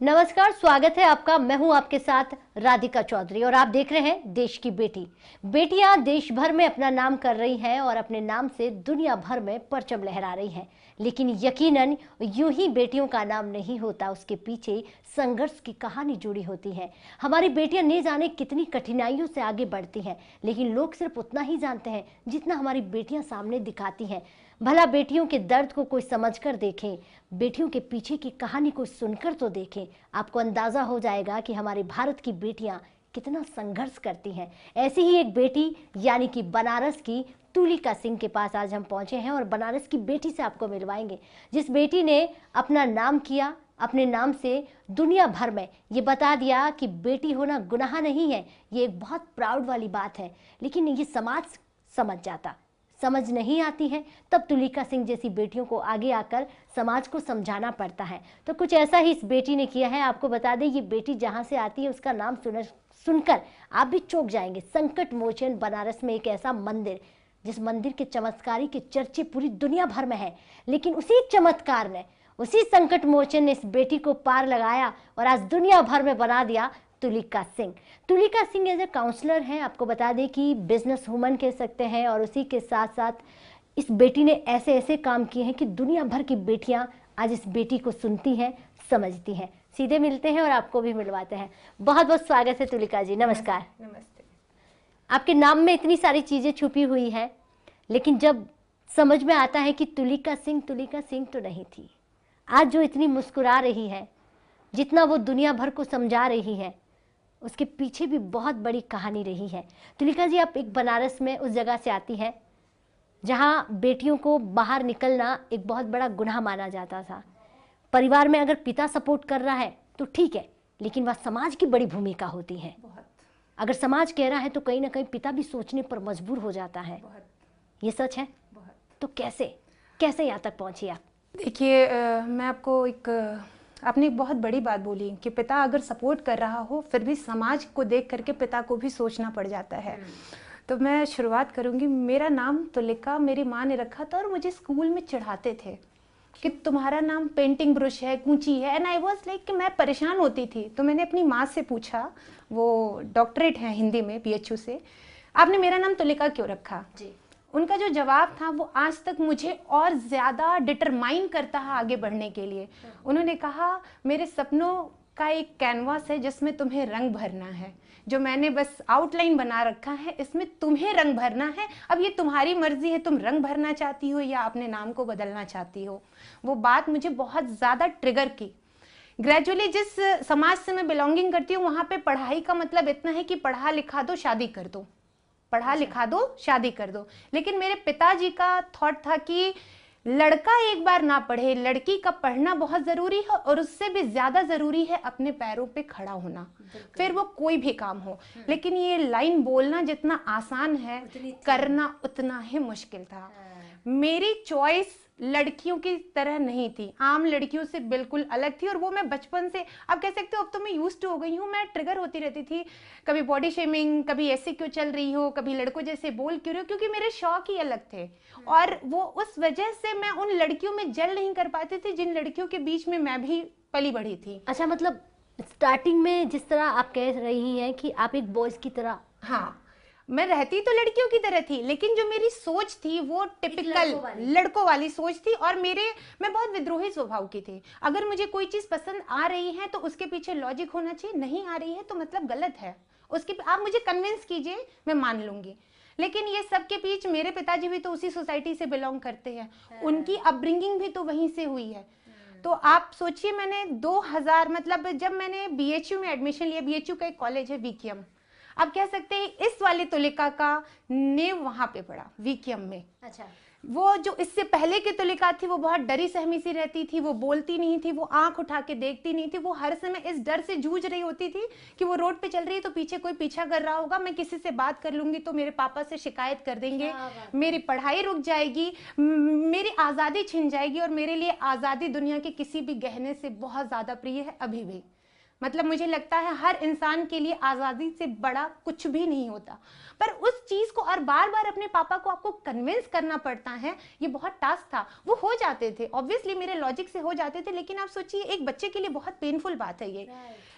नमस्कार, स्वागत है आपका। मैं हूं आपके साथ राधिका चौधरी और आप देख रहे हैं देश की बेटी। बेटियां देश भर में अपना नाम कर रही हैं और अपने नाम से दुनिया भर में परचम लहरा रही हैं। लेकिन यकीनन यूं ही बेटियों का नाम नहीं होता, उसके पीछे संघर्ष की कहानी जुड़ी होती है। हमारी बेटियां नहीं जाने कितनी कठिनाइयों से आगे बढ़ती हैं, लेकिन लोग सिर्फ उतना ही जानते हैं जितना हमारी बेटियां सामने दिखाती हैं। भला बेटियों के दर्द को कोई समझकर देखें, बेटियों के पीछे की कहानी को सुनकर तो देखें। आपको अंदाजा हो जाएगा कि हमारे भारत की बेटियां कितना संघर्ष करती हैं। ऐसी ही एक बेटी यानी कि बनारस की तुलिका सिंह के पास आज हम पहुंचे हैं और बनारस की बेटी से आपको मिलवाएंगे, जिस बेटी ने अपना नाम किया, अपने नाम से दुनिया भर में ये बता दिया कि बेटी होना गुनाह नहीं है। ये एक बहुत प्राउड वाली बात है, लेकिन ये समाज समझ नहीं आती है। तब तुलिका सिंह जैसी बेटियों को आगे आकर समाज को समझाना पड़ता है। तो कुछ ऐसा ही इस बेटी ने किया है। आपको बता दें, ये बेटी जहां से आती है उसका नाम सुनकर आप भी चौंक जाएंगे। संकट मोचन बनारस में एक ऐसा मंदिर, जिस मंदिर के चमत्कारी के चर्चे पूरी दुनिया भर में है, लेकिन उसी चमत्कार ने, उसी संकट मोचन ने इस बेटी को पार लगाया और आज दुनिया भर में बना दिया Tulika Singh. Tulika Singh as a counsellor हैं। आपको बता दें कि बिजनेस वुमन कह सकते हैं, और उसी के साथ साथ इस बेटी ने ऐसे ऐसे काम किए हैं कि दुनिया भर की बेटियां आज इस बेटी को सुनती हैं, समझती हैं। सीधे मिलते हैं और आपको भी मिलवाते हैं। बहुत बहुत स्वागत है तुलिका जी, नमस्कार। नमस्ते। आपके नाम में इतनी सारी चीजें छुपी हुई हैं, लेकिन जब समझ में आता है कि तुलिका सिंह तो नहीं थी। आज जो इतनी मुस्कुरा रही है, जितना वो दुनिया भर को समझा रही है, उसके पीछे भी बहुत बड़ी कहानी रही है। तुलिका जी, आप एक बनारस में उस जगह से आती हैं जहां बेटियों को बाहर निकलना एक बहुत बड़ा गुनाह माना जाता था। परिवार में अगर पिता सपोर्ट कर रहा है तो ठीक है, लेकिन वह समाज की बड़ी भूमिका होती है। अगर समाज कह रहा है तो कहीं ना कहीं पिता भी सोचने पर मजबूर हो जाता है। ये सच है? तो कैसे यहाँ तक पहुंची आप? देखिए, मैं आपको आपने एक बहुत बड़ी बात बोली कि पिता अगर सपोर्ट कर रहा हो फिर भी समाज को देख करके पिता को भी सोचना पड़ जाता है। तो मैं शुरुआत करूंगी। मेरा नाम तुलिका मेरी माँ ने रखा था और मुझे स्कूल में चढ़ाते थे कि तुम्हारा नाम पेंटिंग ब्रश है, कूंची है। एंड आई वाज लाइक कि मैं परेशान होती थी। तो मैंने अपनी माँ से पूछा, वो डॉक्टरेट है हिंदी में BHU से, आपने मेरा नाम तुलिका क्यों रखा जी? उनका जो जवाब था वो आज तक मुझे और ज़्यादा डिटरमाइन करता है आगे बढ़ने के लिए। उन्होंने कहा, मेरे सपनों का एक कैनवास है जिसमें तुम्हें रंग भरना है। जो मैंने बस आउटलाइन बना रखा है, इसमें तुम्हें रंग भरना है। अब ये तुम्हारी मर्जी है, तुम रंग भरना चाहती हो या अपने नाम को बदलना चाहती हो। वो बात मुझे बहुत ज़्यादा ट्रिगर की। ग्रेजुअली जिस समाज से मैं बिलोंगिंग करती हूँ, वहाँ पे पढ़ाई का मतलब इतना है कि पढ़ा लिखा दो, शादी कर दो, पढ़ा लिखा दो, शादी कर दो। लेकिन मेरे पिताजी का थॉट था कि लड़का एक बार ना पढ़े, लड़की का पढ़ना बहुत जरूरी है, और उससे भी ज्यादा जरूरी है अपने पैरों पे खड़ा होना, फिर वो कोई भी काम हो। लेकिन ये लाइन बोलना जितना आसान है, करना उतना ही मुश्किल था। मेरी चॉइस लड़कियों की तरह नहीं थी, आम लड़कियों से बिल्कुल अलग थी। और वो मैं बचपन से, आप कह सकते हो अब तो मैं यूज्ड टू हो गई हूँ। मैं ट्रिगर होती रहती थी, कभी बॉडी शेमिंग, कभी ऐसे क्यों चल रही हो, कभी लड़कों जैसे बोल क्यों रहे हो, क्योंकि मेरे शौक ही अलग थे। और वो उस वजह से मैं उन लड़कियों में जल नहीं कर पाती थी जिन लड़कियों के बीच में मैं भी पली बढ़ी थी। अच्छा, मतलब स्टार्टिंग में जिस तरह आप कह रही हैं कि आप एक बॉयज की तरह, हाँ, मैं रहती तो लड़कियों की तरह थी, लेकिन जो मेरी सोच थी वो टिपिकल लड़कों वाली सोच थी। और मैं बहुत विद्रोही स्वभाव की थी। अगर मुझे कोई चीज पसंद आ रही है तो उसके पीछे लॉजिक होना चाहिए, नहीं आ रही है तो मतलब गलत है, उसके आप मुझे कन्विंस कीजिए, मैं मान लूंगी। लेकिन ये सब के बीच मेरे पिताजी भी तो उसी सोसाइटी से बिलोंग करते हैं, उनकी अपब्रिंगिंग भी तो वहीं से हुई है। तो आप सोचिए, मैंने 2000 मतलब जब मैंने BHU में एडमिशन लिया, BHU का एक कॉलेज है, वीकेएम, आप कह सकते हैं इस वाली तुलिका का नींव वहां पे पड़ा वीकेएम में। अच्छा। वो जो इससे पहले की तुलिका थी वो बहुत डरी सहमी सी रहती थी, वो बोलती नहीं थी, वो आंख उठा के देखती नहीं थी, वो हर समय इस डर से जूझ रही होती थी कि वो रोड पे चल रही है तो पीछे कोई पीछा कर रहा होगा, मैं किसी से बात कर लूंगी तो मेरे पापा से शिकायत कर देंगे, मेरी पढ़ाई रुक जाएगी, मेरी आज़ादी छिन जाएगी। और मेरे लिए आज़ादी दुनिया के किसी भी गहने से बहुत ज़्यादा प्रिय है अभी भी। मतलब मुझे लगता है हर इंसान के लिए आज़ादी से बड़ा कुछ भी नहीं होता, पर उस चीज़ को और बार बार अपने पापा को आपको कन्विंस करना पड़ता है, ये बहुत टास्क था। वो हो जाते थे, ऑब्वियसली मेरे लॉजिक से हो जाते थे, लेकिन आप सोचिए एक बच्चे के लिए बहुत पेनफुल बात है ये।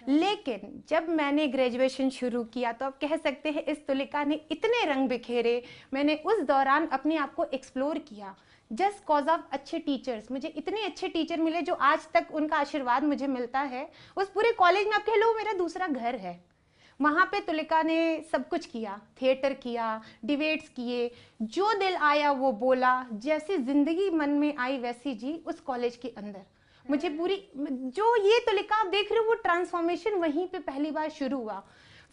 लेकिन जब मैंने ग्रेजुएशन शुरू किया तो आप कह सकते हैं इस तुलिका ने इतने रंग बिखेरे, मैंने उस दौरान अपने आप को एक्सप्लोर किया जस्ट कॉज ऑफ अच्छे टीचर्स। मुझे इतने अच्छे टीचर मिले जो आज तक उनका आशीर्वाद मुझे मिलता है। उस पूरे कॉलेज में आप कह लो मेरा दूसरा घर है। वहाँ पे तुलिका ने सब कुछ किया, थिएटर किया, डिबेट्स किए, जो दिल आया वो बोला, जैसी जिंदगी मन में आई वैसी जी उस कॉलेज के अंदर। मुझे पूरी जो ये तुलिका आप देख रहे हो वो ट्रांसफॉर्मेशन वहीं पे पहली बार शुरू हुआ।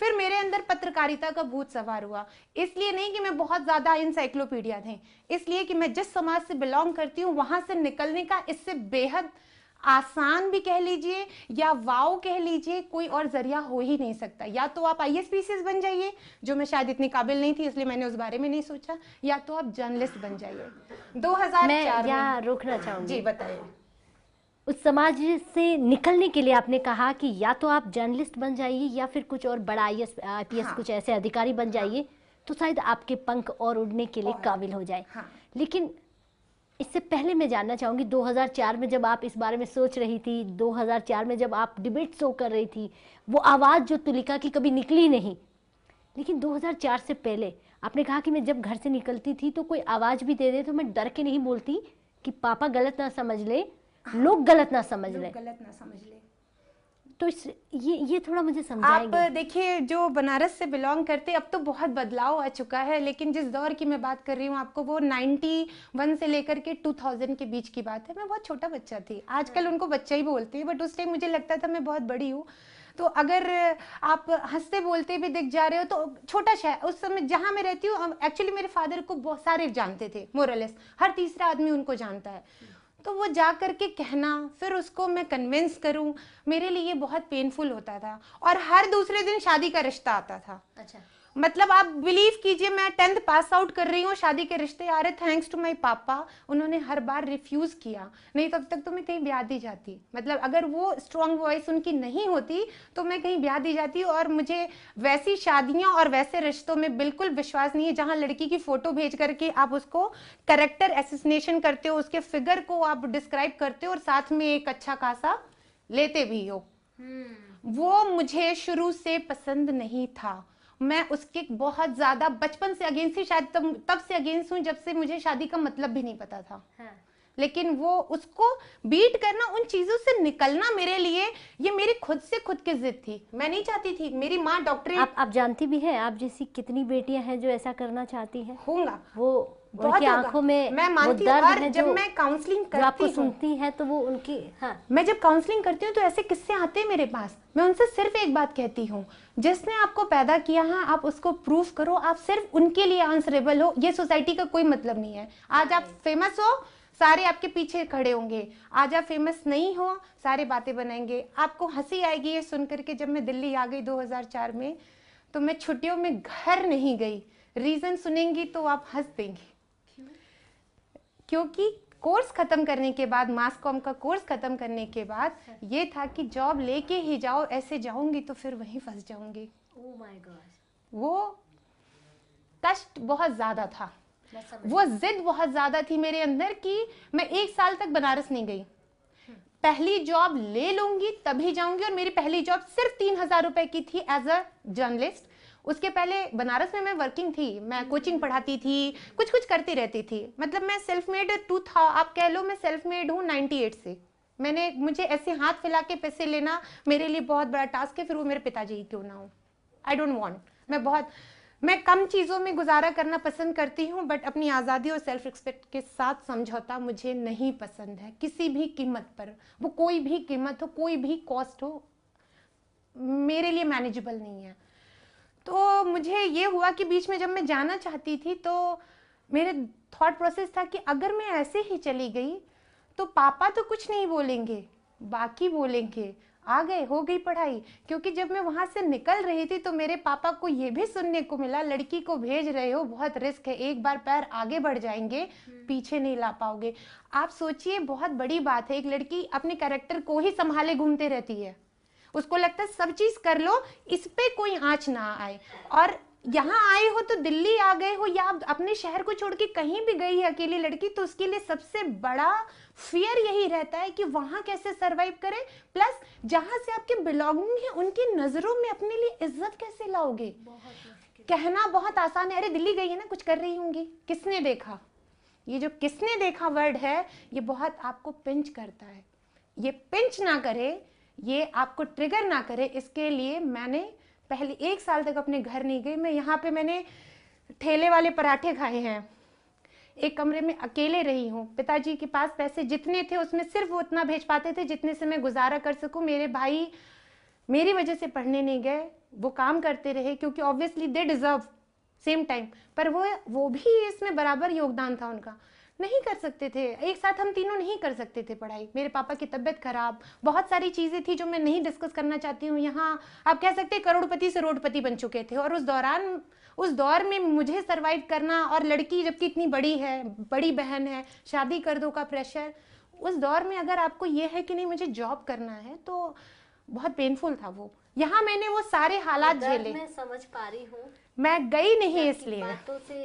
फिर मेरे अंदर पत्रकारिता का भूत सवार हुआ, इसलिए नहीं कि मैं बहुत ज़्यादा इंसाइक्लोपीडिया थी, इसलिए कि मैं जिस समाज से बिलोंग करती हूँ वहाँ से निकलने का इससे बेहद आसान भी कह लीजिए या वाव कह लीजिए, कोई और जरिया हो ही नहीं सकता। या तो आप आईएएस पीसीएस बन जाइए, जो मैं शायद इतनी काबिल नहीं थी इसलिए मैंने उस बारे में नहीं सोचा, या तो आप जर्नलिस्ट बन जाइए। 2004 मैं यहाँ रोकना चाहूंगी। जी बताइए। उस समाज से निकलने के लिए आपने कहा कि या तो आप जर्नलिस्ट बन जाइए या फिर कुछ और बड़ा आईएएस आईपीएस कुछ ऐसे अधिकारी बन जाइए, तो शायद आपके पंख और उड़ने के लिए काबिल हो जाए। लेकिन इससे पहले मैं जानना चाहूँगी 2004 में जब आप इस बारे में सोच रही थी, 2004 में जब आप डिबेट शो कर रही थी, वो आवाज़ जो तुलिका की कभी निकली नहीं, लेकिन 2004 से पहले आपने कहा कि मैं जब घर से निकलती थी तो कोई आवाज़ भी दे दे तो मैं डर के नहीं बोलती कि पापा गलत ना समझ ले, लोग गलत ना समझ ले। तो ये थोड़ा मुझे समझाएंगे। आप देखिए जो बनारस से बिलोंग करते, अब तो बहुत बदलाव आ चुका है, लेकिन जिस दौर की मैं बात कर रही हूँ आपको वो 91 से लेकर के 2000 के बीच की बात है। मैं बहुत छोटा बच्चा थी, आजकल उनको बच्चा ही बोलते हैं, बट उस टाइम मुझे लगता था मैं बहुत बड़ी हूँ। तो अगर आप हंसते बोलते भी दिख जा रहे हो तो छोटा शहर उस समय जहाँ मैं रहती हूँ, एक्चुअली मेरे फादर को बहुत सारे जानते थे, मोरलेस हर तीसरा आदमी उनको जानता है। तो वो जा करके कहना, फिर उसको मैं कन्विंस करूं, मेरे लिए बहुत पेनफुल होता था। और हर दूसरे दिन शादी का रिश्ता आता था। अच्छा। मतलब आप बिलीव कीजिए मैं 10th पास आउट कर रही हूँ, शादी के रिश्ते आ रहे, थैंक्स टू माय पापा, उन्होंने हर बार रिफ्यूज किया, नहीं तब तक तो मैं कहीं ब्याह दी जाती। मतलब अगर वो स्ट्रॉन्ग वॉइस उनकी नहीं होती तो मैं कहीं ब्याह दी जाती। और मुझे वैसी शादियां और वैसे रिश्तों में बिल्कुल विश्वास नहीं है जहां लड़की की फोटो भेज करके आप उसको कैरेक्टर एसेसिनेशन करते हो, उसके फिगर को आप डिस्क्राइब करते हो और साथ में एक अच्छा खासा लेते भी हो। वो मुझे शुरू से पसंद नहीं था। मैं उसके बहुत ज्यादा बचपन से अगेंस्ट थी, शायद तब से अगेंस्ट हूँ जब से मुझे शादी का मतलब भी नहीं पता था। लेकिन वो उसको बीट करना, उन चीजों से निकलना मेरे लिए, ये मेरी खुद से खुद की जिद थी। मैं नहीं चाहती थी, मेरी माँ डॉक्टरेट। आप जानती भी हैं आप जैसी कितनी बेटियां हैं जो ऐसा करना चाहती हैं। होगा वो उनकी आंखों में मैं मानती हूँ। और जब मैं काउंसलिंग करती हूँ, आपको सुनती है तो वो उनकी मैं जब काउंसलिंग करती हूँ तो ऐसे किस्से आते हैं मेरे पास, मैं उनसे सिर्फ एक बात कहती हूँ, जिसने आपको पैदा किया है आप उसको प्रूफ करो, आप सिर्फ उनके लिए आंसरेबल हो। ये सोसाइटी का कोई मतलब नहीं है। आज आप फेमस हो, सारे आपके पीछे खड़े होंगे, आज आप फेमस नहीं हो, सारे बातें बनाएंगे। आपको हंसी आएगी ये सुन करके, जब मैं दिल्ली आ गई 2004 में, तो मैं छुट्टियों में घर नहीं गई। रीजन सुनेंगी तो आप हंस देंगी, क्योंकि कोर्स खत्म करने के बाद, मास कॉम का कोर्स खत्म करने के बाद ये था कि जॉब लेके ही जाओ, ऐसे जाऊंगी तो फिर वहीं फंस जाऊंगी। Oh my God. वो कष्ट बहुत ज्यादा था, वो जिद बहुत ज्यादा थी मेरे अंदर कि मैं 1 साल तक बनारस नहीं गई। पहली जॉब ले लूंगी तभी जाऊंगी। और मेरी पहली जॉब सिर्फ 3000 रुपए की थी एज अ जर्नलिस्ट। उसके पहले बनारस में मैं वर्किंग थी, मैं कोचिंग पढ़ाती थी, कुछ कुछ करती रहती थी। मतलब मैं सेल्फ मेड आप कह लो, मैं सेल्फ मेड हूँ 98 से। मुझे ऐसे हाथ फैला के पैसे लेना मेरे लिए बहुत बड़ा टास्क है, फिर वो मेरे पिताजी ही क्यों ना हो। I don't want. मैं कम चीज़ों में गुजारा करना पसंद करती हूँ, बट अपनी आज़ादी और सेल्फ रिस्पेक्ट के साथ समझौता मुझे नहीं पसंद है किसी भी कीमत पर। वो कोई भी कीमत हो, कोई भी कॉस्ट हो, मेरे लिए मैनेजेबल नहीं है। तो मुझे ये हुआ कि बीच में जब मैं जाना चाहती थी तो मेरे थॉट प्रोसेस था कि अगर मैं ऐसे ही चली गई तो पापा तो कुछ नहीं बोलेंगे, बाकी बोलेंगे आ गए, हो गई पढ़ाई। क्योंकि जब मैं वहां से निकल रही थी तो मेरे पापा को ये भी सुनने को मिला, लड़की को भेज रहे हो, बहुत रिस्क है, एक बार पैर आगे बढ़ जाएंगे पीछे नहीं ला पाओगे। आप सोचिए, बहुत बड़ी बात है, एक लड़की अपने कैरेक्टर को ही संभाले घूमते रहती है, उसको लगता है सब चीज कर लो, इस पे कोई आंच ना आए। और यहाँ आए हो तो दिल्ली आ गए हो या आप अपने शहर को छोड़ के कहीं भी गई है अकेली लड़की, तो उसके लिए सबसे बड़ा फियर यही रहता है कि वहां कैसे सरवाइव करें, प्लस जहां से आपके बिलोंगिंग है उनकी नजरों में अपने लिए इज्जत कैसे लाओगे। कहना बहुत आसान है, अरे दिल्ली गई है ना, कुछ कर रही होंगी, किसने देखा। ये जो किसने देखा वर्ड है ये बहुत आपको पिंच करता है। ये पिंच ना करे, ये आपको ट्रिगर ना करे, इसके लिए मैंने पहले 1 साल तक अपने घर नहीं गई। मैं यहाँ पे मैंने ठेले वाले पराठे खाए हैं, एक कमरे में अकेले रही हूँ। पिताजी के पास पैसे जितने थे उसमें सिर्फ वो उतना भेज पाते थे जितने से मैं गुजारा कर सकूँ। मेरे भाई मेरी वजह से पढ़ने नहीं गए, वो काम करते रहे क्योंकि obviously they deserve same time, पर वो भी इसमें बराबर योगदान था उनका। नहीं कर सकते थे, एक साथ हम तीनों नहीं कर सकते थे पढ़ाई। मेरे पापा की तबीयत खराब, बहुत सारी चीज़ें थी जो मैं नहीं डिस्कस करना चाहती हूँ। यहाँ आप कह सकते हैं करोड़पति से रोडपति बन चुके थे, और उस दौर में मुझे सरवाइव करना, और लड़की जबकि इतनी बड़ी है, बड़ी बहन है, शादी कर दो का प्रेशर, उस दौर में अगर आपको ये है कि नहीं मुझे जॉब करना है, तो बहुत पेनफुल था वो। यहाँ मैंने वो सारे हालात झेले। मैं समझ पा रही हूँ, मैं गई नहीं इसलिए। बातों से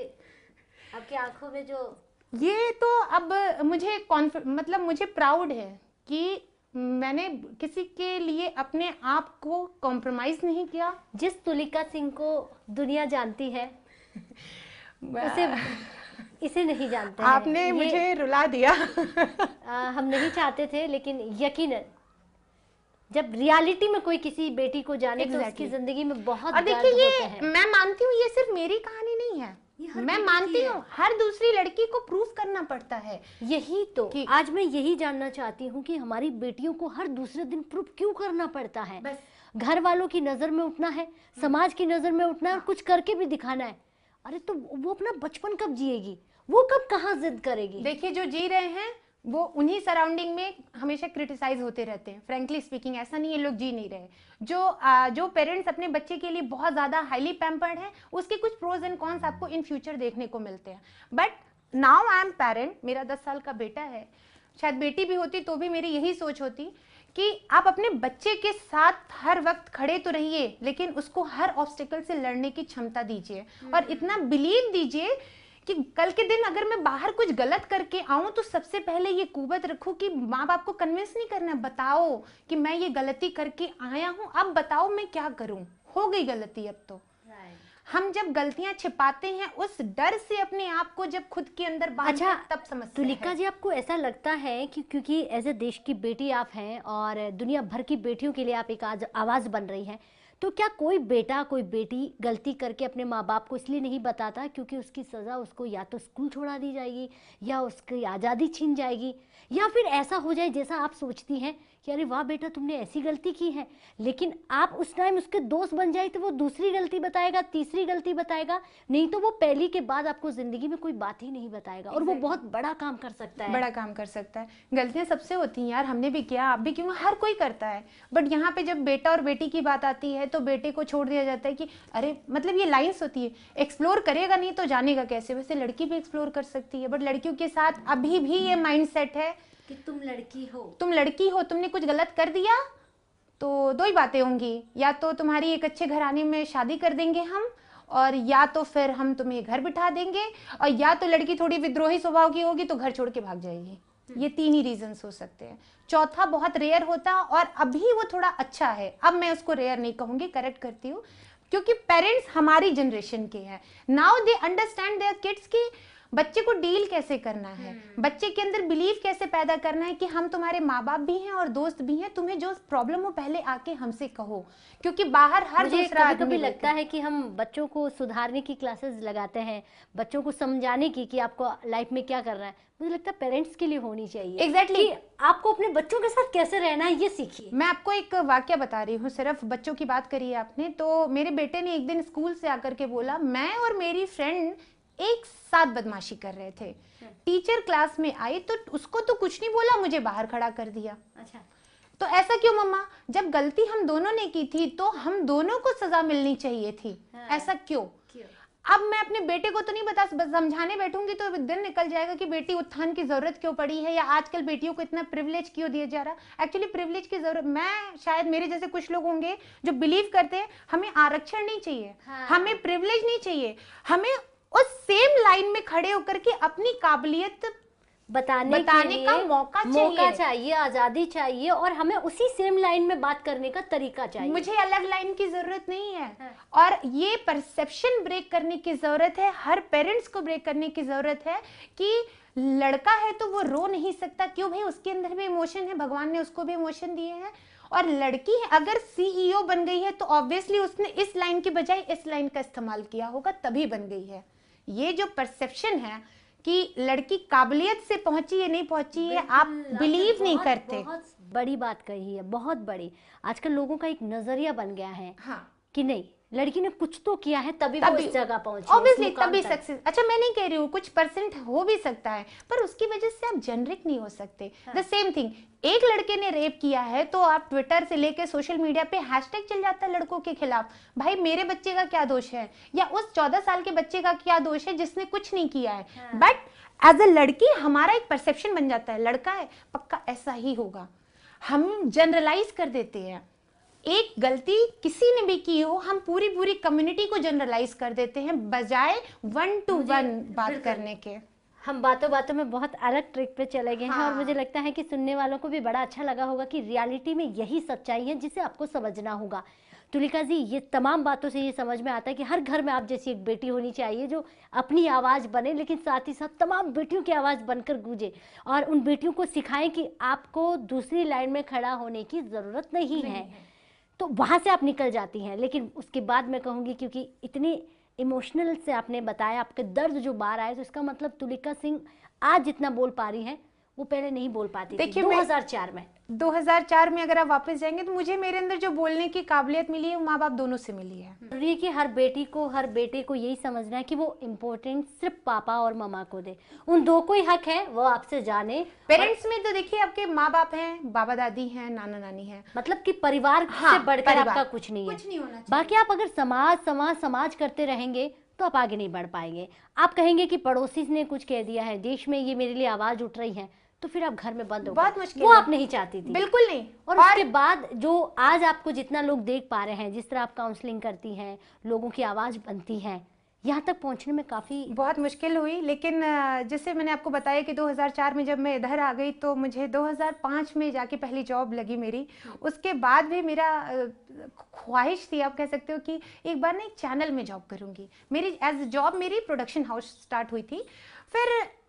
आपकी आंखों में जो ये तो अब मुझे मतलब मुझे प्राउड है कि मैंने किसी के लिए अपने आप को कॉम्प्रोमाइज नहीं किया। जिस तुलिका सिंह को दुनिया जानती है इसे नहीं जानते हैं। आपने मुझे रुला दिया। हम नहीं चाहते थे, लेकिन यकीनन जब रियलिटी में कोई किसी बेटी को जाने तो उसकी जिंदगी में बहुत दर्द होते हैं। मैं मानती हूँ ये सिर्फ मेरी कहानी नहीं है, मैं मानती हूँ हर दूसरी लड़की को प्रूफ करना पड़ता है। यही तो आज मैं यही जानना चाहती हूँ कि हमारी बेटियों को हर दूसरे दिन प्रूफ क्यों करना पड़ता है। बस घर वालों की नजर में उठना है, समाज की नजर में उठना है, और कुछ करके भी दिखाना है। अरे तो वो अपना बचपन कब जिएगी, वो कब कहाँ जिद करेगी। देखिए जो जी रहे हैं वो उन्हीं सराउंडिंग में हमेशा क्रिटिसाइज होते रहते हैं। फ्रेंकली स्पीकिंग ऐसा नहीं है लोग जी नहीं रहे। जो पेरेंट्स अपने बच्चे के लिए बहुत ज़्यादा हाईली पैम्पर्ड हैं, उसके कुछ प्रोज एंड कॉन्स आपको इन फ्यूचर देखने को मिलते हैं। But now I am parent, मेरा 10 साल का बेटा है, शायद बेटी भी होती तो भी मेरी यही सोच होती कि आप अपने बच्चे के साथ हर वक्त खड़े तो रहिए, लेकिन उसको हर ऑब्स्टिकल से लड़ने की क्षमता दीजिए, और इतना बिलीव दीजिए कि कल के दिन अगर मैं बाहर कुछ गलत करके आऊं तो सबसे पहले ये कुवत रखूं कि माँ बाप को कन्विंस नहीं करना, बताओ कि मैं ये गलती करके आया हूं, अब बताओ मैं क्या करूं, हो गई गलती अब तो। हम जब गलतियां छिपाते हैं उस डर से अपने आप को, जब खुद के अंदर अच्छा, तब समझते तुलिका जी, आपको ऐसा लगता है कि क्योंकि एज ए देश की बेटी आप हैं और दुनिया भर की बेटियों के लिए आप एक आवाज बन रही हैं, तो क्या कोई बेटा कोई बेटी गलती करके अपने माँ बाप को इसलिए नहीं बताता क्योंकि उसकी सज़ा उसको या तो स्कूल छोड़ा दी जाएगी, या उसकी आज़ादी छीन जाएगी, या फिर ऐसा हो जाए जैसा आप सोचती हैं कि अरे वाह बेटा तुमने ऐसी गलती की है, लेकिन आप उस टाइम उसके दोस्त बन जाए तो वो दूसरी गलती बताएगा, तीसरी गलती बताएगा, नहीं तो वो पहली के बाद आपको ज़िंदगी में कोई बात ही नहीं बताएगा, और वो बहुत बड़ा काम कर सकता है। बड़ा काम कर सकता है। गलतियां सबसे होती हैं यार, हमने भी किया, आप भी क्यों, हर कोई करता है। बट यहाँ पे जब बेटा और बेटी की बात आती है तो बेटे को छोड़ दिया जाता है कि अरे, मतलब ये लाइन्स होती है, एक्सप्लोर करेगा नहीं तो जानेगा कैसे। वैसे लड़की भी एक्सप्लोर कर सकती है, बट लड़कियों के साथ अभी भी ये माइंडसेट है कि तुम लड़की हो, तुमने कुछ गलत कर दिया तो 2 ही बातें होंगी, या तो तुम्हारी एक अच्छे घराने में शादी कर देंगे हम, और या तो फिर हम तुम्हें घर बिठा देंगे, और या तो लड़की थोड़ी विद्रोही स्वभाव की होगी तो घर छोड़ के भाग जाएगी। ये 3 ही रीजंस हो सकते हैं, चौथा बहुत रेयर होता, और अभी वो थोड़ा अच्छा है। अब मैं उसको रेयर नहीं कहूंगी, करेक्ट करती हूँ, क्योंकि पेरेंट्स हमारी जनरेशन के हैं। Now they understand their kids की बच्चे को डील कैसे करना है, बच्चे के अंदर बिलीव कैसे पैदा करना है कि हम तुम्हारे माँ बाप भी हैं और दोस्त भी हैं, तुम्हें जो प्रॉब्लम हो पहले आके हमसे कहो, क्योंकि बाहर हर दूसरा आदमी कभी लगता है कि हम बच्चों को सुधारने की क्लासेस लगाते हैं, बच्चों को समझाने की कि आपको लाइफ में क्या करना है, मुझे लगता है पेरेंट्स के लिए होनी चाहिए। एग्जैक्टली आपको अपने बच्चों के साथ कैसे रहना है ये सीखिए। मैं आपको एक वाक्य बता रही हूँ, सिर्फ बच्चों की बात करी है आपने, तो मेरे बेटे ने एक दिन स्कूल से आकर के बोला, मैं और मेरी फ्रेंड एक साथ बदमाशी कर रहे थे, टीचर क्लास में आई तो उसको तो कुछ नहीं बोला, मुझे बाहर खड़ा कर दिया। अच्छा, तो ऐसा क्यों मम्मा, जब गलती हम दोनों ने की थी तो हम दोनों को सजा मिलनी चाहिए थी, ऐसा क्यों? अब मैं अपने बेटे को तो नहीं बता, समझाने बैठूंगी तो दिन निकल जाएगा कि बेटी उत्थान की जरूरत क्यों पड़ी है, या आजकल बेटियों को इतना प्रिविलेज क्यों दिया जा रहा। एक्चुअली प्रिविलेज की जरूरत, मैं शायद मेरे जैसे कुछ लोग होंगे जो बिलीव करते हैं हमें आरक्षण नहीं चाहिए, हमें प्रिविलेज नहीं चाहिए, हमें उस सेम लाइन में खड़े होकर के अपनी काबिलियत बताने का मौका चाहिए, आजादी चाहिए, और हमें उसी सेम लाइन में बात करने का तरीका चाहिए। मुझे अलग लाइन की जरूरत नहीं है। और ये परसेप्शन ब्रेक करने की जरूरत है, हर पेरेंट्स को ब्रेक करने की जरूरत है कि लड़का है तो वो रो नहीं सकता, क्यों भाई, उसके अंदर भी इमोशन है, भगवान ने उसको भी इमोशन दिए हैं। और लड़की अगर सीईओ बन गई है तो ऑब्वियसली उसने इस लाइन की बजाय इस लाइन का इस्तेमाल किया होगा, तभी बन गई है। ये जो परसेप्शन है कि लड़की काबिलियत से पहुंची है नहीं पहुंची है, आप बिलीव नहीं करते। बहुत बड़ी बात कही है, बहुत बड़ी। आजकल लोगों का एक नजरिया बन गया है कि नहीं, लड़की ने कुछ तो किया है तभी वो इस जगह पहुंची, ऑब्वियसली तभी सक्सेस। अच्छा, मैं नहीं कह रही हूँ, कुछ परसेंट हो भी सकता है, पर उसकी वजह से आप जेनरिक नहीं हो सकते। द सेम थिंग, एक लड़के ने रेप किया है तो आप ट्विटर से लेके सोशल मीडिया पे हैशटैग चल जाता है लड़कों के खिलाफ। भाई मेरे बच्चे का क्या दोष है, या उस 14 साल के बच्चे का क्या दोष है जिसने कुछ नहीं किया है। बट एज अ लड़की हमारा एक परसेप्शन बन जाता है, लड़का है पक्का ऐसा ही होगा, हम जनरलाइज कर देते हैं। एक गलती किसी ने भी की हो, हम पूरी कम्युनिटी को जनरलाइज कर देते हैं बजाय 1 to 1 बात करने के। हम बातों बातों में बहुत अलग ट्रिक पे चले गए हैं, और मुझे लगता है कि सुनने वालों को भी बड़ा अच्छा लगा होगा कि रियलिटी में यही सच्चाई है जिसे आपको समझना होगा। तुलिका जी, ये तमाम बातों से ये समझ में आता है कि हर घर में आप जैसी एक बेटी होनी चाहिए जो अपनी आवाज़ बने, लेकिन साथ ही साथ तमाम बेटियों की आवाज़ बनकर गूंजे, और उन बेटियों को सिखाएं कि आपको दूसरी लाइन में खड़ा होने की ज़रूरत नहीं है। तो वहाँ से आप निकल जाती हैं। लेकिन उसके बाद मैं कहूँगी, क्योंकि इतनी इमोशनल से आपने बताया, आपके दर्द जो बाहर आए, तो इसका मतलब तुलिका सिंह आज जितना बोल पा रही हैं वो पहले नहीं बोल पाती थी। 2004 में अगर आप वापस जाएंगे तो मुझे मेरे अंदर जो बोलने की काबिलियत मिली है वो माँ बाप दोनों से मिली है। जरूरी है कि हर बेटी को, हर बेटे को यही समझना है कि वो इम्पोर्टेंस सिर्फ पापा और मम्मा को दे, उन दो को ही हक है वो आपसे जाने। पेरेंट्स में तो देखिए आपके माँ बाप हैं, बाबा दादी हैं, नाना नानी हैं, मतलब कि परिवार से बढ़कर आपका कुछ नहीं है। बाकी आप अगर समाज करते रहेंगे तो आप आगे नहीं बढ़ पाएंगे। आप कहेंगे कि पड़ोसी ने कुछ कह दिया है, देश में ये मेरे लिए आवाज उठ रही है, तो फिर आप घर में बंद हो, बहुत मुश्किल, वो आप नहीं चाहती थी। बिल्कुल नहीं। और उसके बाद जो आज आपको जितना लोग देख पा रहे हैं, जिस तरह आप काउंसलिंग करती हैं, लोगों की आवाज बनती है, यहाँ तक पहुँचने में काफ़ी बहुत मुश्किल हुई। लेकिन जैसे मैंने आपको बताया कि 2004 में जब मैं इधर आ गई तो मुझे 2005 में जाके पहली जॉब लगी मेरी। उसके बाद भी मेरा ख्वाहिश थी, आप कह सकते हो कि एक बार ना एक चैनल में जॉब करूँगी। मेरी एज जॉब मेरी प्रोडक्शन हाउस स्टार्ट हुई थी। फिर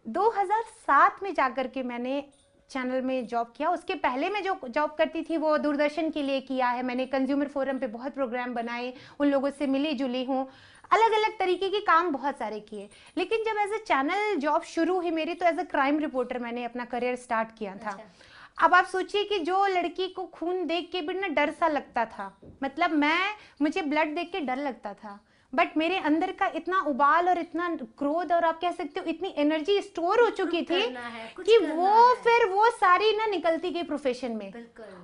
2007 में जाकर के मैंने चैनल में जॉब किया। उसके पहले मैं जो जॉब करती थी वो दूरदर्शन के लिए किया है मैंने। कंज्यूमर फोरम पे बहुत प्रोग्राम बनाए, उन लोगों से मिली जुली हूँ, अलग अलग तरीके के काम बहुत सारे किए। लेकिन जब एज ए चैनल जॉब शुरू हुई मेरी तो एज ए क्राइम रिपोर्टर मैंने अपना करियर स्टार्ट किया था। अब आप सोचिए कि जो लड़की को खून देख के भी ना डर सा लगता था, मतलब मुझे ब्लड देख के डर लगता था, बट मेरे अंदर का इतना उबाल और इतना क्रोध और आप कह सकते हो इतनी एनर्जी स्टोर हो चुकी थी कि फिर वो सारी ना निकलती गई प्रोफेशन में,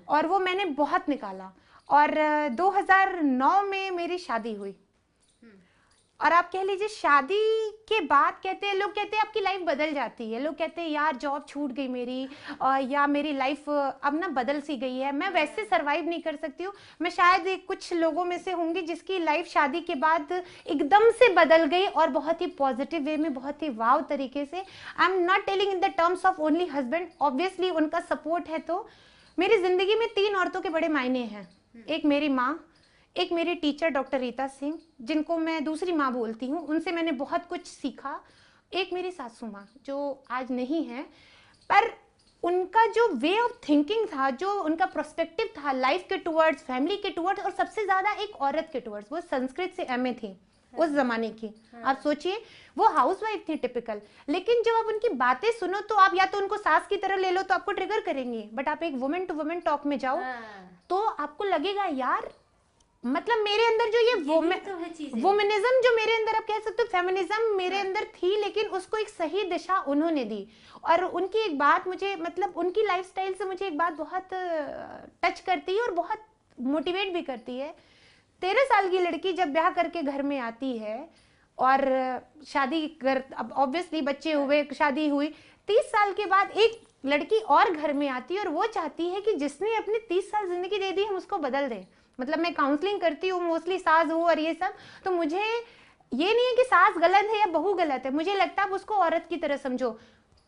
और वो मैंने बहुत निकाला। और 2009 में मेरी शादी हुई। और आप कह लीजिए शादी के बाद लोग कहते हैं आपकी लाइफ बदल जाती है। लोग कहते हैं यार जॉब छूट गई मेरी, और या मेरी लाइफ अब ना बदल सी गई है, मैं वैसे सरवाइव नहीं कर सकती हूँ। मैं शायद कुछ लोगों में से होंगी जिसकी लाइफ शादी के बाद एकदम से बदल गई और बहुत ही पॉजिटिव वे में, बहुत ही वाव तरीके से। I am not telling in the terms of only husband, obviously उनका सपोर्ट है। तो मेरी जिंदगी में 3 औरतों के बड़े मायने हैं। एक मेरी माँ, एक मेरी टीचर डॉक्टर रीता सिंह, जिनको मैं दूसरी माँ बोलती हूँ, उनसे मैंने बहुत कुछ सीखा। एक मेरी सासू माँ जो आज नहीं है, पर उनका जो वे ऑफ थिंकिंग था, जो उनका प्रोस्पेक्टिव था लाइफ के टुवर्ड्स, फैमिली के टुवर्ड्स, और सबसे ज्यादा एक औरत के टुवर्ड्स, वो संस्कृत से एमए थी उस जमाने की। आप सोचिए, वो हाउसवाइफ थी टिपिकल, लेकिन जब आप उनकी बातें सुनो तो आप या तो उनको सास की तरह ले लो तो आपको ट्रिगर करेंगी, बट आप एक वुमेन टू वुमेन टॉक में जाओ तो आपको लगेगा यार, मतलब मेरे अंदर जो ये वुमेनिज्म जो मेरे अंदर, आप कह सकते हो फेमिनिज्म मेरे अंदर थी, लेकिन उसको एक सही दिशा उन्होंने दी। और उनकी एक बात मुझे, मतलब उनकी लाइफस्टाइल से मुझे एक बात बहुत टच करती है और बहुत मोटिवेट भी करती है। 13 साल की लड़की जब ब्याह करके घर में आती है और शादी कर, अब ऑब्वियसली बच्चे हुए, शादी हुई, 30 साल के बाद एक लड़की और घर में आती है और वो चाहती है कि जिसने अपनी 30 साल जिंदगी दे दी हम उसको बदल दें। मतलब मैं काउंसलिंग करती हूँ, मोस्टली सास हो और ये सब, तो मुझे ये नहीं है कि सास गलत है या बहू गलत है, मुझे लगता है आप उसको औरत की तरह समझो।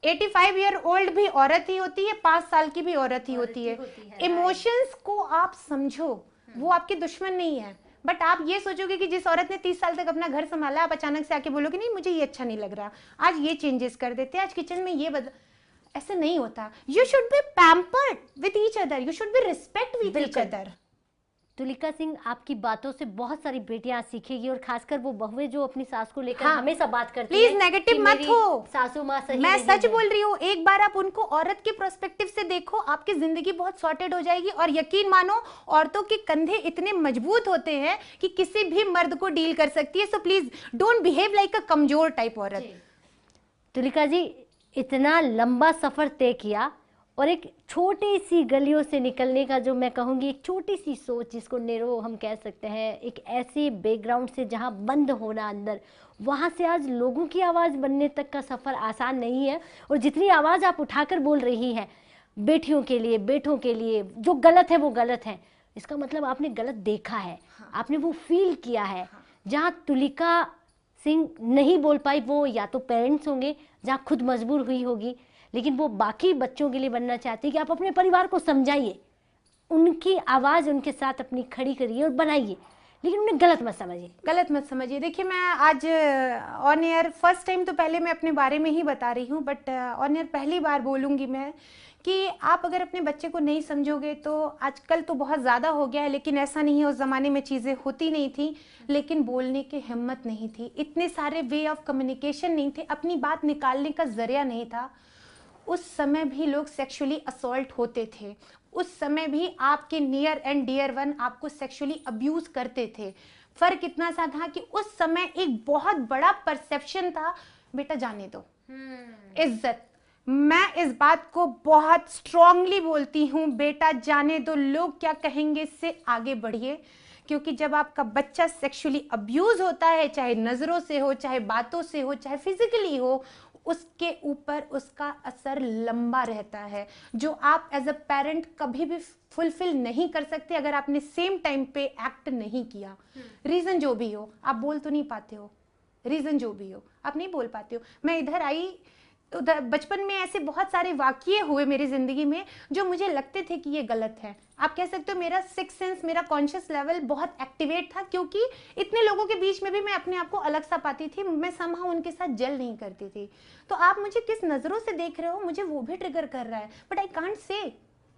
85 ईयर ओल्ड भी औरत ही होती है, 5 साल की भी औरत ही होती है। इमोशंस को आप समझो, वो आपके दुश्मन नहीं है। बट आप ये सोचोगे कि जिस औरत ने 30 साल तक अपना घर संभाला, आप अचानक से आके बोलोगे नहीं मुझे ये अच्छा नहीं लग रहा, आज ये चेंजेस कर देते, आज किचन में ये बदल, ऐसे नहीं होता। You should be pampered with each other, you should be respect with each other. Tulika Singh, आपकी बातों से बहुत सारी बेटियां सीखेगी, और खासकर वो बहुएं जो अपनी सास को लेकर हमेशा बात करती हैं। प्लीज नेगेटिव मत हो, सासू माँ सही मैं सच बोल रही हूँ। एक बार आप उनको औरत के प्रोस्पेक्टिव से देखो, आपकी जिंदगी बहुत सॉर्टेड हो जाएगी। और यकीन मानो, औरतों के कंधे इतने मजबूत होते हैं कि किसी भी मर्द को डील कर सकती है। So please don't behave like अ कमजोर टाइप औरत। तुलिका जी, इतना लंबा सफर तय किया और एक छोटी सी गलियों से निकलने का, जो मैं कहूँगी एक छोटी सी सोच जिसको नेरो हम कह सकते हैं, एक ऐसे बैकग्राउंड से जहाँ बंद होना अंदर, वहाँ से आज लोगों की आवाज़ बनने तक का सफ़र आसान नहीं है। और जितनी आवाज़ आप उठाकर बोल रही हैं बेटियों के लिए, बेटों के लिए, जो गलत है वो गलत है, इसका मतलब आपने गलत देखा है। आपने वो फील किया है। जहाँ तुलिका सिंह नहीं बोल पाई वो या तो पेरेंट्स होंगे, जहाँ खुद मजबूर हुई होगी, लेकिन वो बाकी बच्चों के लिए बनना चाहती है कि आप अपने परिवार को समझाइए, उनकी आवाज़ उनके साथ अपनी खड़ी करिए और बनाइए, लेकिन उन्हें गलत मत समझिए। गलत मत समझिए। देखिए, मैं आज ऑन एयर फर्स्ट टाइम तो पहले मैं अपने बारे में ही बता रही हूँ, बट ऑन एयर पहली बार बोलूँगी मैं कि आप अगर अपने बच्चे को नहीं समझोगे तो, आजकल तो बहुत ज़्यादा हो गया है, लेकिन ऐसा नहीं है, उस ज़माने में चीज़ें होती नहीं थी, लेकिन बोलने की हिम्मत नहीं थी, इतने सारे वे ऑफ कम्युनिकेशन नहीं थे, अपनी बात निकालने का जरिया नहीं था। उस समय भी लोग सेक्सुअली असॉल्ट होते थे, उस समय भी आपके नियर एंड डियर वन आपको सेक्सुअली अब्यूज करते थे। फर्क इतना सा था कि उस समय एक बहुत बड़ा परसेप्शन था, बेटा जाने दो, इज्जत। मैं इस बात को बहुत स्ट्रांगली बोलती हूँ, बेटा जाने दो, लोग क्या कहेंगे इससे आगे बढ़िए। क्योंकि जब आपका बच्चा सेक्सुअली अब्यूज होता है, चाहे नजरों से हो, चाहे बातों से हो, चाहे फिजिकली हो, उसके ऊपर उसका असर लंबा रहता है, जो आप एज अ पेरेंट कभी भी फुलफिल नहीं कर सकते अगर आपने सेम टाइम पे एक्ट नहीं किया। रीजन जो भी हो, आप बोल तो नहीं पाते हो, रीजन जो भी हो आप नहीं बोल पाते हो। मैं इधर आई, उधर बचपन में ऐसे बहुत सारे वाकये हुए मेरी जिंदगी में जो मुझे लगते थे कि ये गलत है। आप कह सकते हो मेरा सिक्स सेंस, मेरा कॉन्शियस लेवल बहुत एक्टिवेट था, क्योंकि इतने लोगों के बीच में भी मैं अपने आप को अलग सा पाती थी, मैं समहाउ उनके साथ जल नहीं करती थी। तो आप मुझे किस नजरों से देख रहे हो, मुझे वो भी ट्रिगर कर रहा है, but I can't say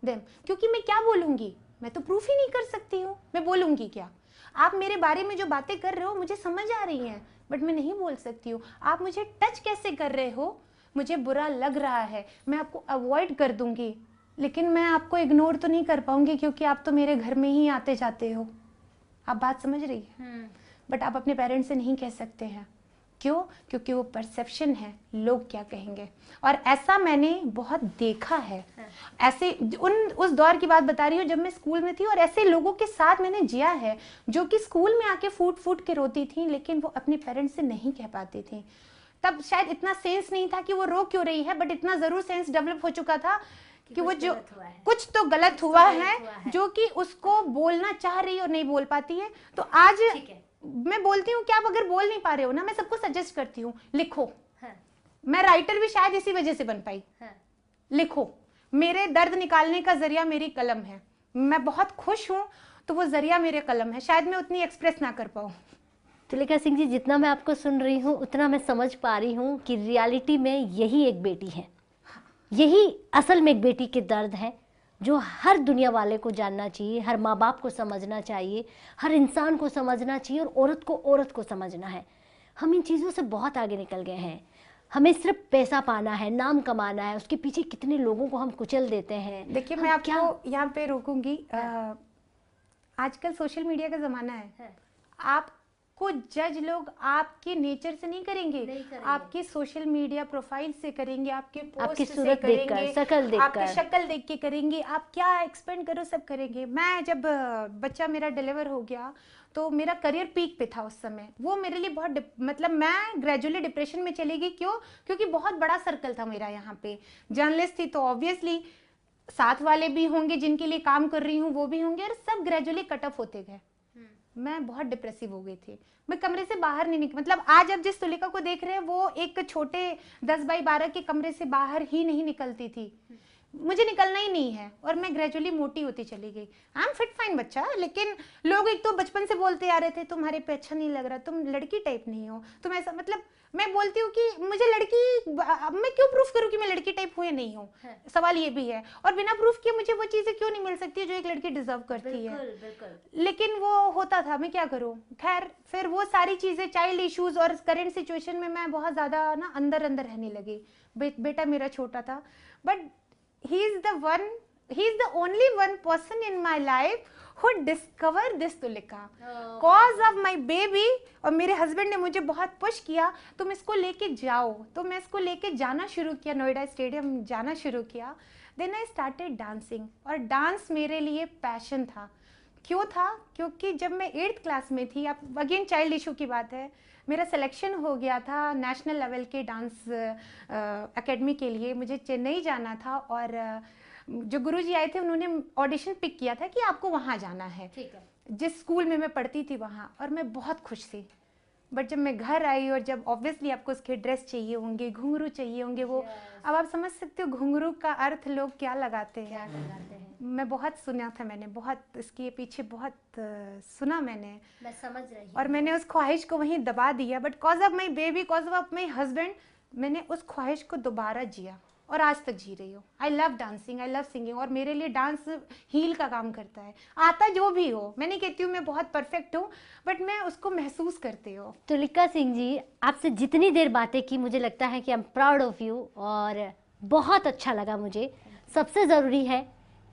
them, क्योंकि मैं क्या बोलूंगी, मैं तो प्रूफ ही नहीं कर सकती हूँ, मैं बोलूंगी क्या। आप मेरे बारे में जो बातें कर रहे हो मुझे समझ आ रही हैं, बट मैं नहीं बोल सकती हूँ। आप मुझे टच कैसे कर रहे हो, मुझे बुरा लग रहा है, मैं आपको अवॉइड कर दूंगी, लेकिन मैं आपको इग्नोर तो नहीं कर पाऊंगी, क्योंकि आप तो मेरे घर में ही आते जाते हो। आप बात समझ रही है? बट आप अपने पेरेंट्स से नहीं कह सकते हैं। क्यों? क्योंकि वो परसेप्शन है, लोग क्या कहेंगे। और ऐसा मैंने बहुत देखा है। ऐसे उस दौर की बात बता रही हूँ जब मैं स्कूल में थी, और ऐसे लोगों के साथ मैंने जिया है जो कि स्कूल में आके फूट फूट के रोती थी, लेकिन वो अपने पेरेंट्स से नहीं कह पाती थी। तब शायद इतना सेंस नहीं था कि वो रो क्यों रही है, बट इतना जरूर सेंस डेवलप हो चुका था कि वो जो कुछ तो गलत हुआ है, जो कि उसको बोलना चाह रही और नहीं बोल पाती है। तो आज मैं बोलती हूँ कि आप अगर बोल नहीं पा रहे हो ना, मैं सबको सजेस्ट करती हूँ, लिखो। मैं राइटर भी शायद इसी वजह से बन पाई। लिखो, मेरे दर्द निकालने का जरिया मेरी कलम है। मैं बहुत खुश हूँ तो वो जरिया मेरे कलम है, शायद मैं उतनी एक्सप्रेस ना कर पाऊँ। तुलिका सिंह जी, जितना मैं आपको सुन रही हूँ उतना मैं समझ पा रही हूँ कि रियलिटी में यही एक बेटी है, यही असल में एक बेटी के दर्द है जो हर दुनिया वाले को जानना चाहिए, हर माँ बाप को समझना चाहिए, हर इंसान को समझना चाहिए और औरत को समझना है। हम इन चीज़ों से बहुत आगे निकल गए हैं। हमें सिर्फ पैसा पाना है, नाम कमाना है, उसके पीछे कितने लोगों को हम कुचल देते हैं। देखिए, मैं आपको यहाँ पे रोकूंगी। आजकल सोशल मीडिया का ज़माना है। आपको जज लोग आपके नेचर से नहीं करेंगे, आपकी सोशल मीडिया प्रोफाइल से करेंगे, आपके पोस्ट से करेंगे, आपकी शक्ल देख के करेंगे, आप क्या एक्सपेंड करो सब करेंगे। मैं जब बच्चा मेरा डिलीवर हो गया तो मेरा करियर पीक पे था उस समय। वो मेरे लिए बहुत मतलब मैं ग्रेजुअली डिप्रेशन में चली गई। क्यों? क्योंकि बहुत बड़ा सर्कल था मेरा यहाँ पे। जर्नलिस्ट थी तो ऑब्वियसली साथ वाले भी होंगे जिनके लिए काम कर रही हूँ, वो भी होंगे, और सब ग्रेजुअली कट ऑफ होते गए। मैं बहुत डिप्रेसिव हो गई थी। मैं कमरे से बाहर नहीं निकली। मतलब आज आप जिस तुलिका को देख रहे हैं वो एक छोटे 10 बाई 12 के कमरे से बाहर ही नहीं निकलती थी। मुझे निकलना ही नहीं है और मैं ग्रेजुअली मोटी होती चली गई। आई एम फिट फाइन बच्चा, लेकिन लोग एक तो बचपन से बोलते आ रहे थे तुम्हारे पे अच्छा नहीं लग रहा, तुम लड़की टाइप नहीं हो, तुम ऐसा। मतलब मैं बोलती हूँ कि मुझे लड़की, मैं क्यों प्रूफ करूँ कि मैं लड़की टाइप हूँ या नहीं हूँ। सवाल ये भी है। और बिना प्रूफ किए मुझे वो चीजें क्यों नहीं मिल सकती जो एक लड़की डिजर्व करती है। लेकिन वो होता था, मैं क्या करूँ। खैर, फिर वो सारी चीजें, चाइल्ड इश्यूज और करंट सिचुएशन में मैं बहुत ज्यादा ना अंदर रहने लगी। बेटा मेरा छोटा था, but he is the only one person in my life who discovered this Tulika cause of my baby। और मेरे हस्बैंड ने मुझे बहुत पुश किया, तुम इसको लेके जाओ। तो मैं इसको लेके जाना शुरू किया, नोएडा स्टेडियम जाना शुरू किया। देन आई स्टार्टेड डांसिंग, और डांस मेरे लिए पैशन था। क्यों था? क्योंकि जब मैं 8th क्लास में थी, अब अगेन चाइल्ड इशू की बात है, मेरा सिलेक्शन हो गया था नेशनल लेवल के डांस एकेडमी के लिए। मुझे चेन्नई जाना था और जो गुरुजी आए थे उन्होंने ऑडिशन पिक किया था कि आपको वहाँ जाना है, जिस स्कूल में मैं पढ़ती थी वहाँ। और मैं बहुत खुश थी। बट जब मैं घर आई और जब ऑब्वियसली आपको उसके ड्रेस चाहिए होंगे, घुंघरू चाहिए होंगे, वो अब आप समझ सकते हो घुंघरू का अर्थ लोग क्या लगाते हैं। मैं बहुत सुना था, मैंने बहुत इसके पीछे बहुत सुना मैं समझ रही हूँ। और मैंने उस ख्वाहिश को वहीं दबा दिया। But cause of my baby, cause of my husband, मैंने उस ख्वाहिश को दोबारा जिया और आज तक जी रही हूँ। I love dancing, I love singing. और मेरे लिए डांस हील का काम करता है। आता जो भी हो, मैं नहीं कहती हूँ मैं बहुत परफेक्ट हूँ, बट मैं उसको महसूस करती हूँ। तुलिका सिंह जी, आपसे जितनी देर बातें की मुझे लगता है कि I am proud of you, और बहुत अच्छा लगा मुझे। सबसे ज़रूरी है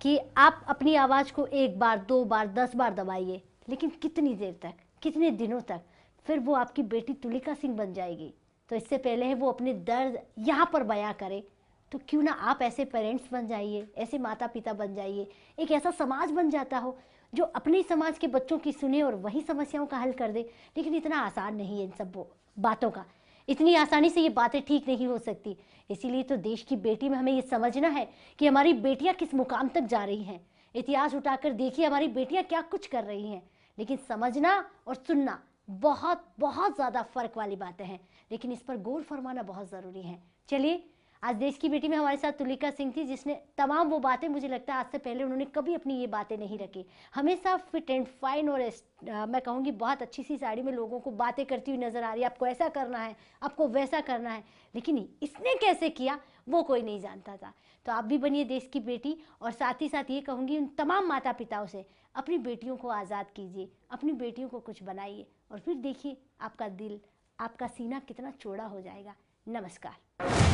कि आप अपनी आवाज़ को 1 बार 2 बार 10 बार दबाइए, लेकिन कितनी देर तक, कितने दिनों तक, फिर वो आपकी बेटी तुलिका सिंह बन जाएगी। तो इससे पहले है वो अपने दर्द यहाँ पर बयां करे, तो क्यों ना आप ऐसे पेरेंट्स बन जाइए, ऐसे माता पिता बन जाइए, एक ऐसा समाज बन जाता हो जो अपने समाज के बच्चों की सुने और वही समस्याओं का हल कर दे। लेकिन इतना आसान नहीं है इन सब बातों का, इतनी आसानी से ये बातें ठीक नहीं हो सकती। इसीलिए तो देश की बेटी में हमें ये समझना है कि हमारी बेटियां किस मुकाम तक जा रही हैं। इतिहास उठाकर देखिए हमारी बेटियां क्या कुछ कर रही हैं। लेकिन समझना और सुनना बहुत बहुत ज़्यादा फ़र्क वाली बातें हैं, लेकिन इस पर गौर फरमाना बहुत ज़रूरी है। चलिए, आज देश की बेटी में हमारे साथ तुलिका सिंह थी, जिसने तमाम वो बातें, मुझे लगता है आज से पहले उन्होंने कभी अपनी ये बातें नहीं रखी। हमेशा फिट एंड फाइन और मैं कहूँगी बहुत अच्छी सी साड़ी में लोगों को बातें करती हुई नजर आ रही है। आपको ऐसा करना है, आपको वैसा करना है, लेकिन इसने कैसे किया वो कोई नहीं जानता था। तो आप भी बनिए देश की बेटी, और साथ ही साथ ये कहूँगी उन तमाम माता पिताओं से, अपनी बेटियों को आज़ाद कीजिए, अपनी बेटियों को कुछ बनाइए, और फिर देखिए आपका दिल, आपका सीना कितना चौड़ा हो जाएगा। नमस्कार।